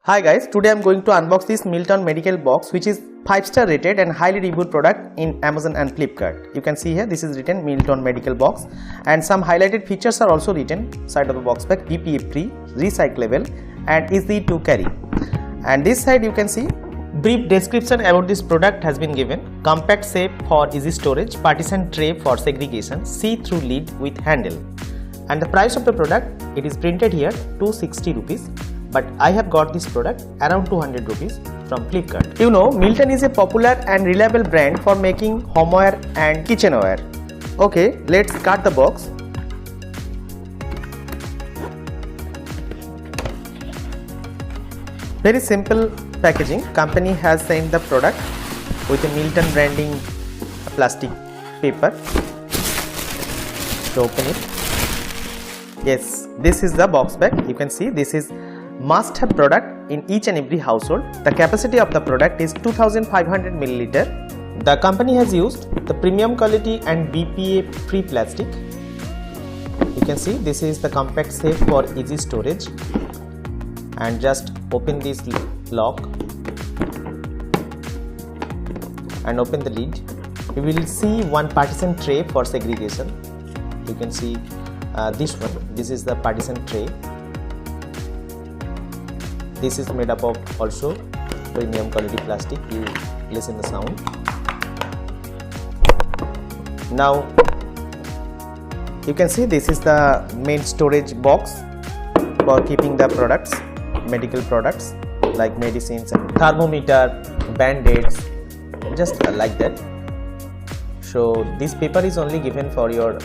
Hi guys, today I am going to unbox this Milton medical box, which is 5-star rated and highly reviewed product in Amazon and Flipkart. You can see here this is written Milton medical box, and some highlighted features are also written side of the box pack: BPA free, recyclable and easy to carry. And this side you can see brief description about this product has been given: compact shape for easy storage, partition tray for segregation, see-through lid with handle. And the price of the product, it is printed here 260 rupees. But I have got this product around 200 rupees from Flipkart. You know, Milton is a popular and reliable brand for making homeware and kitchenware. Okay, let's cut the box. Very simple packaging. Company has sent the product with a Milton branding plastic paper. So open it. Yes, this is the box bag. You can see this is must-have product in each and every household. The capacity of the product is 2500 ml. The company has used the premium quality and BPA free plastic. You can see this is the compact safe for easy storage. And just open this lock and open the lid. You will see one partition tray for segregation. You can see this one. This is the partition tray. This is made up of also premium quality plastic. You listen the sound. Now you can see this is the main storage box for keeping the products, medical products like medicines and thermometer, band-aids, just like that. So this paper is only given for your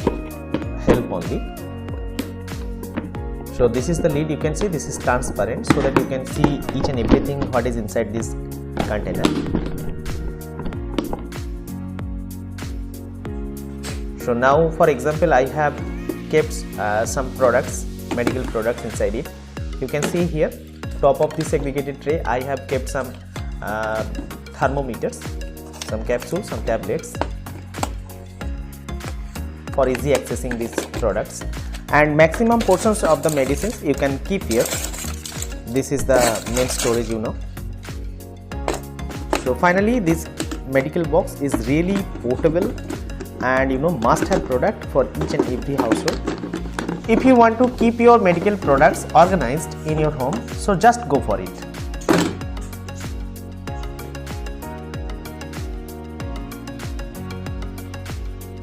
help only. So this is the lid. You can see this is transparent, so that you can see each and everything what is inside this container. So now for example I have kept some products, medical products inside it. You can see here top of this segregated tray I have kept some thermometers, some capsules, some tablets for easy accessing these products. And maximum portions of the medicines you can keep here. This is the main storage, you know. So finally this medical box is really portable and must have product for each and every household. If you want to keep your medical products organized in your home, so just go for it.